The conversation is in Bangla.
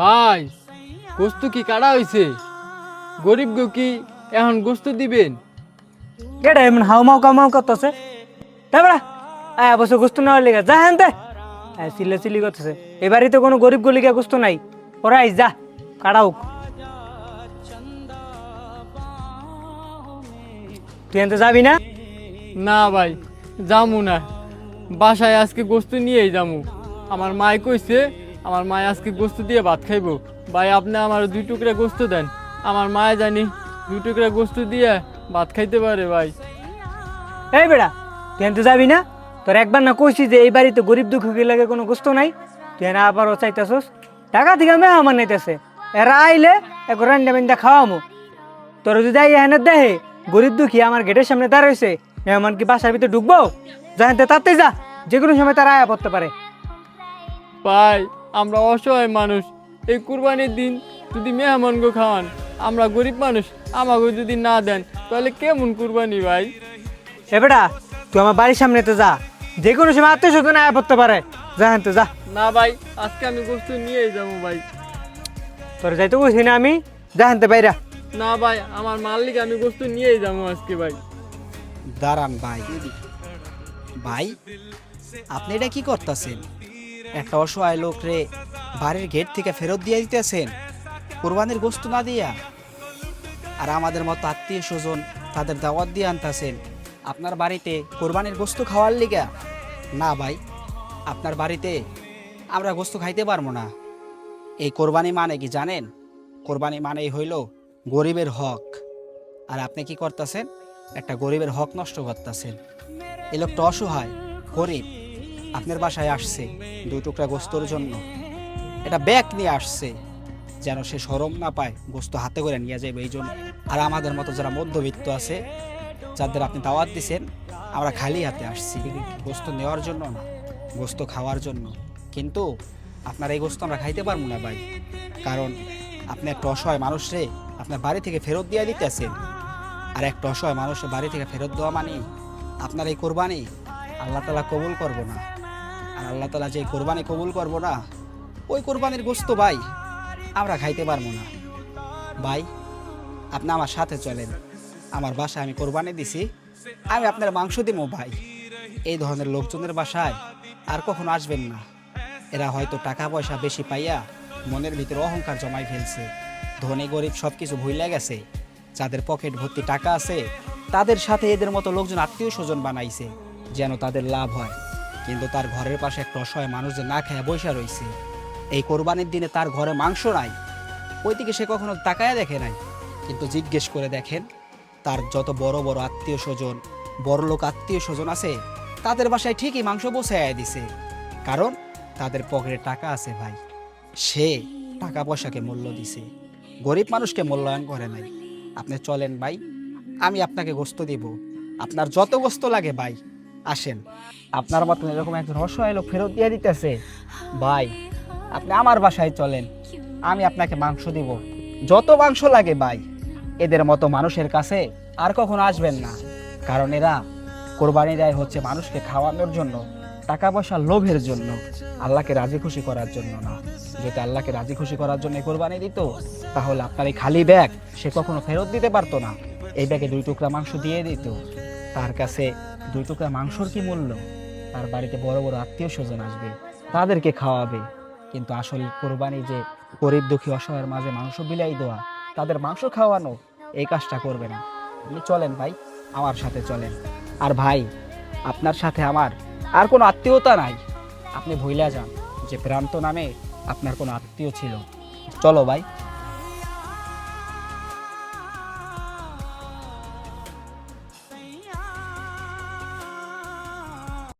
ভাই গোস্ত কি কাটা হয়েছে? গরিব গো কি এখন গোস্ত দিবেন? কেডা এমন হাউমাউ কামাউ করতেছে? তারপরে বসে গোস্ত নেওয়ার লেগে যা হ্যান চিল্লা চিল্লি করতেছে। এবারই তো কোনো গরিব গলিকা গোস্ত নাই। ওরা আইস যা কাটাউক। তুই এনতে যাবি না? না ভাই যামু না, বাসায় আজকে গোস্ত নিয়েই যামু। আমার মায় কইছে আমার মায় আজকে গোস্ত দিয়ে ভাত খাইবো। ভাই আপনি আমার 2 টুকরা গোস্ত দেন, আমার মায় জানি 2 টুকরা গোস্ত দিয়ে ভাত খাইতে পারে ভাই। এই বেড়া তুই এনতে যাবি না? তোর একবার না কইছি যে এই বাড়িতে গরিব দুঃখী লাগে কোনো গোস্ত নাই। তুই এনে আবারও চাইতেছস টাকা থেকে মেহমান নাইতেছে। এরা আইলে এক রান্না বান্না খাওয়ামো। তোর যদি এখানে দেহে গরিব দুঃখী আমার গেটের সামনে দাঁড়াইছে, মেহমান কি বাসার ভিতরে ঢুকবো? যাইতে তাতেই যা, যে কোনো সময় তারা আয়া পড়তে পারে। ভাই আমরা অসহায় মানুষ, এই কুরবানির দিন যদি মেহমানগো খাওয়ান, আমরা গরিব মানুষ, আমাকে যদি না দেন তাহলে কেমন কুরবানি ভাই? এ বেটা তুই আমার বাড়ির সামনে তো যা, যে কোনো সময় আত্মীয় স্বজন আয়া পড়তে পারে। যা তো যা। না ভাই আজকে আমি গোস্ত নিয়েই যাবো ভাই। তোর যাইতে বলছি না আমি, যা হানতে বাইরা। না ভাই আমার মালিক আমি গোস্ত নিয়েই যাবো আজকে ভাই। দাঁড়ান ভাই, ভাই আপনি এটা কি করতেছেন? একটা অসহায় লোক রে বাড়ির গেট থেকে ফেরত দিয়ে দিতেছেন কোরবানির গোস্ত না দিয়া, আর আমাদের মতো আত্মীয় স্বজন তাদের দাওয়াত দিয়ে আনতেছেন আপনার বাড়িতে কোরবানির গোস্ত খাওয়ার লিগা। না ভাই, আপনার বাড়িতে আমরা গোস্ত খাইতে পারবো না। এই কোরবানি মানে কি জানেন? কোরবানি মানেই হইল গরিবের হক, আর আপনি কি করতেছেন? একটা গরিবের হক নষ্ট করতেছেন। এই লোকটা অসহায় গরিব, আপনার বাসায় আসছে 2 টুকরা গোস্তর জন্য, এটা ব্যাগ নিয়ে আসছে যেন সে শরম না পায়, গোস্ত হাতে করে নিয়ে যাবে এই জন্য। আর আমাদের মতো যারা মধ্যবিত্ত আছে, যাদের আপনি দাওয়াত দিচ্ছেন, আমরা খালি হাতে আসছি গোস্ত নেওয়ার জন্য না, গোস্ত খাওয়ার জন্য। কিন্তু আপনার এই গোস্ত আমরা খাইতে পারবো না ভাই, কারণ আপনি একটা অসহায় মানুষরে আপনার বাড়ি থেকে ফেরত দিয়ে দিতেছেন। আর একটা অসহায় মানুষের বাড়ি থেকে ফেরত দেওয়া মানে আপনার এই কোরবানি আল্লাহ তাআলা কবুল করবো না। আর আল্লাহ তাআলা যে কোরবানি কবুল করবো না, ওই কোরবানির গোস্ত ভাই আমরা খাইতে পারবো না। ভাই আপনি আমার সাথে চলেন, আমার বাসায় আমি কোরবানি দিছি, আমি আপনার মাংস দিব ভাই। এই ধরনের লোকজনের বাসায় আর কখনো আসবেন না। এরা হয়তো টাকা পয়সা বেশি পাইয়া মনের ভিতরে অহংকার জমাই ফেলছে, ধনী গরিব সব কিছু ভুলে গেছে। যাদের পকেট ভর্তি টাকা আছে তাদের সাথে এদের মতো লোকজন আত্মীয় স্বজন বানাইছে যেন তাদের লাভ হয়। কিন্তু তার ঘরের পাশে একটা অসহায় মানুষ যে না খেয়ে বসে রয়েছে, এই কোরবানির দিনে তার ঘরে মাংস নাই, ওইদিকে সে কখনো তাকায় দেখে নাই। কিন্তু জিজ্ঞেস করে দেখেন, তার যত বড় বড় আত্মীয় স্বজন, বড় লোক আত্মীয় স্বজন আছে, তাদের বাসায় ঠিকই মাংস বসায় দিছে, কারণ তাদের পকেটে টাকা আছে ভাই। সে টাকা পয়সাকে মূল্য দিছে, গরিব মানুষকে মূল্যায়ন করে নাই। আপনি চলেন ভাই, আমি আপনাকে গোস্ত দিব, আপনার যত গোস্ত লাগে ভাই আসেন। আপনার মতন এরকম একজন অসহায় লোক ফেরত দিয়ে দিতেছে ভাই, আপনি আমার বাসায় চলেন, আমি আপনাকে মাংস দিব, যত মাংস লাগে ভাই। এদের মতো মানুষের কাছে আর কখনো আসবেন না, কারণ এরা কোরবানি দেয় হচ্ছে মানুষকে খাওয়ানোর জন্য, টাকা পয়সার লোভের জন্য, আল্লাহকে রাজি খুশি করার জন্য না। যদি আল্লাহকে রাজি খুশি করার জন্য কোরবানি দিত, তাহলে আপনার এই খালি ব্যাগ সে কখনো ফেরত দিতে পারতো না। এই ব্যাগে 2 টুকরা মাংস দিয়ে দিত। তার কাছে 2 টুকরা মাংসর কি মূল্য? তার বাড়িতে বড় বড় আত্মীয় স্বজন আসবে, তাদেরকে খাওয়াবে। কিন্তু আসল কোরবানি যে গরিব দুঃখী অসহায়ের মাঝে মাংস বিলাই দেওয়া, তাদের মাংস খাওয়ানো, এই কাজটা করবে না। আপনি চলেন ভাই, আমার সাথে চলেন। আর ভাই আপনার সাথে আমার আর কোনো আত্মীয়তা নাই, আপনি ভুইলা যান যে প্রান্ত নামে আপনার কোনো আত্মীয় ছিল। চলো ভাই।